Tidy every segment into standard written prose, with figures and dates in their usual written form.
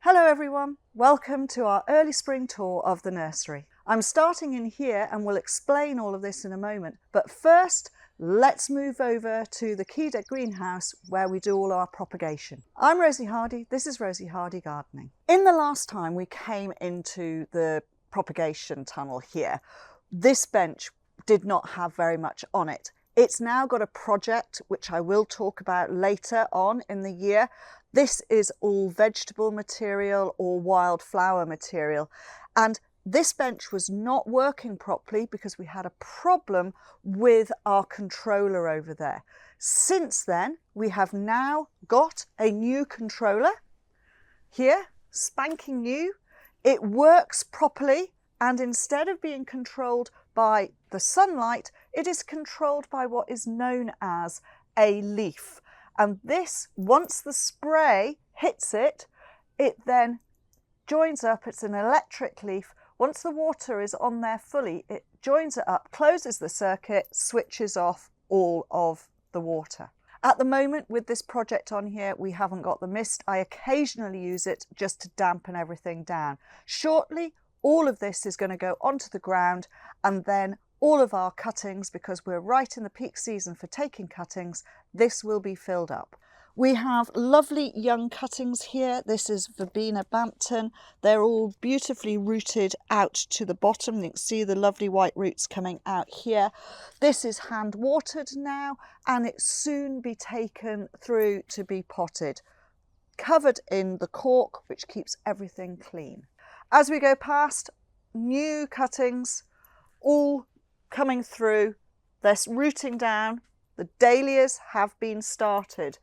Hello everyone, welcome to our early spring tour of the nursery. I'm starting in here and we'll explain all of this in a moment, but first let's move over to the Keydeck greenhouse where we do all our propagation. I'm Rosy Hardy, this is Rosy Hardy Gardening. In the last time we came into the propagation tunnel here, this bench did not have very much on it. It's now got a project which I will talk about later on in the year. This is all vegetable material or wildflower material, and this bench was not working properly because we had a problem with our controller over there. Since then, we have now got a new controller here, spanking new. It works properly, and instead of being controlled by the sunlight, it is controlled by what is known as a leaf. And this, once the spray hits it, it then joins up. It's an electric leaf. Once the water is on there fully, it joins it up, closes the circuit, switches off all of the water. At the moment, with this project on here, we haven't got the mist. I occasionally use it just to dampen everything down. Shortly, all of this is going to go onto the ground, and then all of our cuttings, because we're right in the peak season for taking cuttings, this will be filled up. We have lovely young cuttings here. This is Verbena Bampton. They're all beautifully rooted out to the bottom. You can see the lovely white roots coming out here. This is hand watered now, and it soon be taken through to be potted, covered in the cork, which keeps everything clean. As we go past, new cuttings, all coming through, they're rooting down. The dahlias have been started.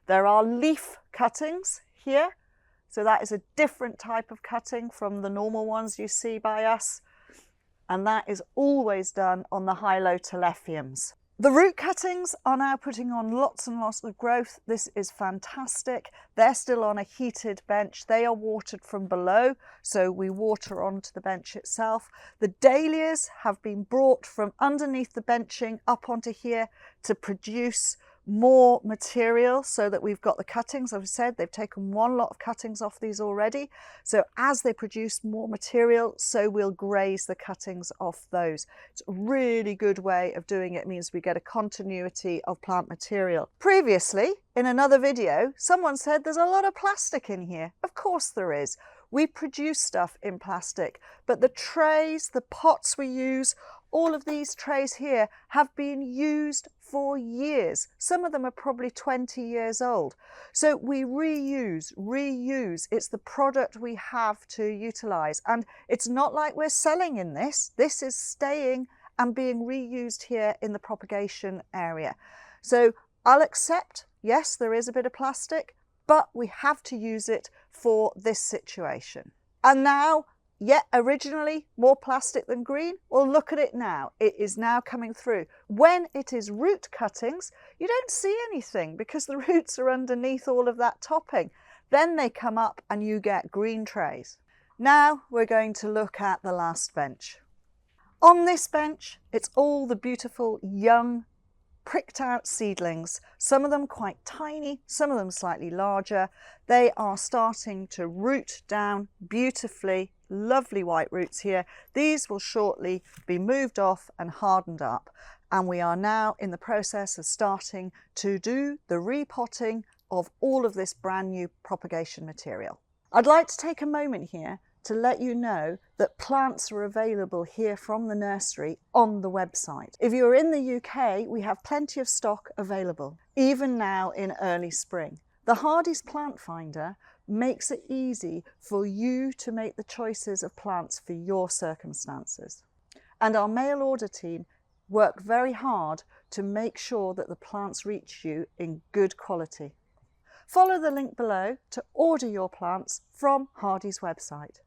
There are leaf cuttings here, so that is a different type of cutting from the normal ones you see by us, and that is always done on the Hylotelephiums. The root cuttings are now putting on lots and lots of growth. This is fantastic. They're still on a heated bench. They are watered from below, so we water onto the bench itself. The dahlias have been brought from underneath the benching up onto here to produce more material so that we've got the cuttings. As I said, they've taken one lot of cuttings off these already. So as they produce more material, so we'll graze the cuttings off those. It's a really good way of doing it. It means we get a continuity of plant material. Previously, in another video, someone said there's a lot of plastic in here. Of course there is. We produce stuff in plastic, but the trays, the pots we use, all of these trays here have been used for years. Some of them are probably 20 years old. So we reuse. It's the product we have to utilize. And it's not like we're selling in this. This is staying and being reused here in the propagation area. So I'll accept, yes, there is a bit of plastic, but we have to use it for this situation. And now, yet originally more plastic than green, well, look at it now. It is now coming through. When it is root cuttings, you don't see anything because the roots are underneath all of that topping. Then they come up and you get green trays. Now we're going to look at the last bench. On this bench, it's all the beautiful young pricked out seedlings, some of them quite tiny, some of them slightly larger. They are starting to root down beautifully, lovely white roots here. These will shortly be moved off and hardened up, and we are now in the process of starting to do the repotting of all of this brand new propagation material. I'd like to take a moment here to let you know that plants are available here from the nursery on the website. If you're in the UK, we have plenty of stock available, even now in early spring. The Hardy's Plant Finder makes it easy for you to make the choices of plants for your circumstances. And our mail order team work very hard to make sure that the plants reach you in good quality. Follow the link below to order your plants from Hardy's website.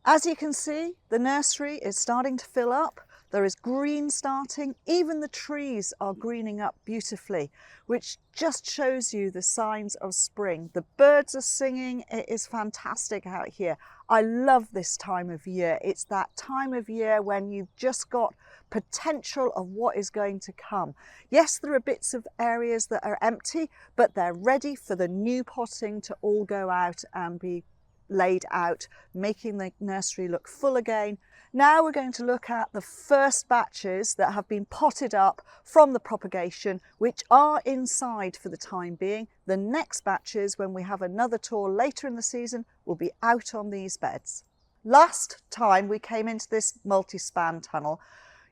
As you can see, the nursery is starting to fill up. There is green starting. Even the trees are greening up beautifully, which just shows you the signs of spring. The birds are singing. It is fantastic out here. I love this time of year. It's that time of year when you've just got potential of what is going to come. Yes, there are bits of areas that are empty, but they're ready for the new potting to all go out and be laid out, making the nursery look full again. Now we're going to look at the first batches that have been potted up from the propagation, which are inside for the time being. The next batches, when we have another tour later in the season, will be out on these beds. Last time we came into this multi-span tunnel,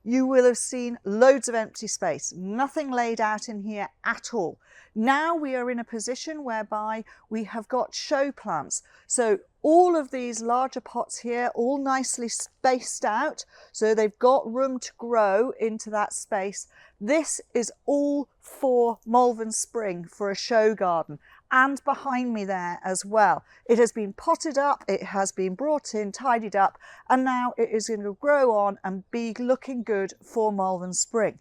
you will have seen loads of empty space, nothing laid out in here at all. Now we are in a position whereby we have got show plants. So all of these larger pots here, all nicely spaced out, so they've got room to grow into that space. This is all for Malvern Spring, for a show garden, and behind me there as well. It has been potted up, it has been brought in, tidied up, and now it is going to grow on and be looking good for Malvern Spring.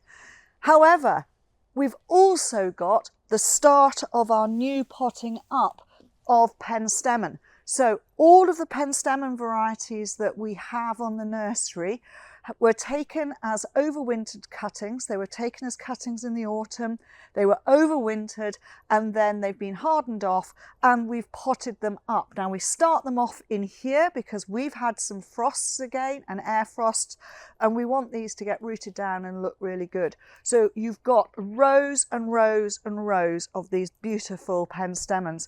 However, we've also got the start of our new potting up of penstemon. So all of the penstemon varieties that we have on the nursery were taken as overwintered cuttings. They were taken as cuttings in the autumn. They were overwintered and then they've been hardened off and we've potted them up. Now we start them off in here because we've had some frosts again and air frosts, and we want these to get rooted down and look really good. So you've got rows and rows and rows of these beautiful penstemons.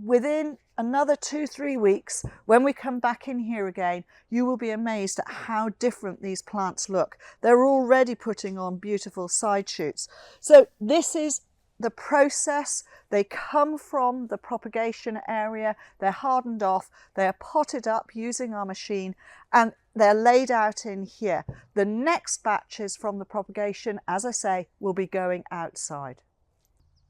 Within another 2-3 weeks, when we come back in here again, you will be amazed at how different these plants look. They're already putting on beautiful side shoots. So this is the process. They come from the propagation area, they're hardened off, they are potted up using our machine, and they're laid out in here. The next batches from the propagation, as I say, will be going outside.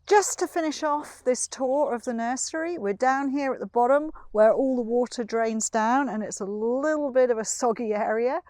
Just to finish off this tour of the nursery, we're down here at the bottom where all the water drains down and it's a little bit of a soggy area.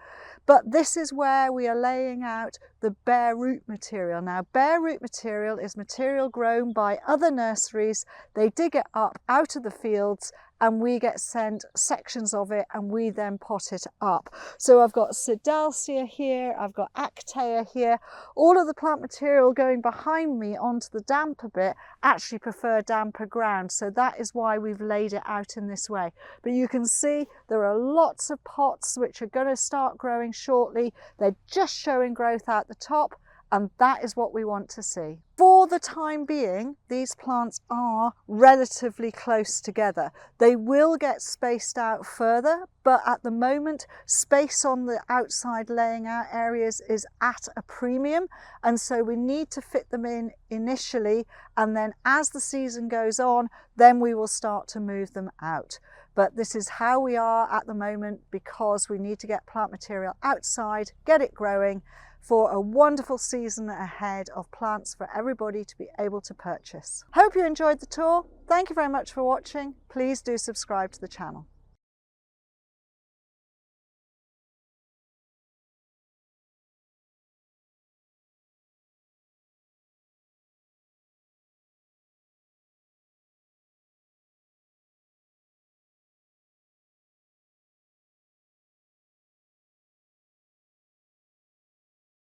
But this is where we are laying out the bare root material. Now, bare root material is material grown by other nurseries. They dig it up out of the fields and we get sent sections of it and we then pot it up. So I've got Seedling here, I've got Actaea here. All of the plant material going behind me onto the damper bit actually prefer damper ground. So that is why we've laid it out in this way. But you can see there are lots of pots which are going to start growing shortly. They're just showing growth out the top, and that is what we want to see. For the time being, these plants are relatively close together. They will get spaced out further, but at the moment, space on the outside laying out areas is at a premium, and so we need to fit them in initially, and then as the season goes on, then we will start to move them out. But this is how we are at the moment because we need to get plant material outside, get it growing, for a wonderful season ahead of plants for everybody to be able to purchase. Hope you enjoyed the tour. Thank you very much for watching. Please do subscribe to the channel.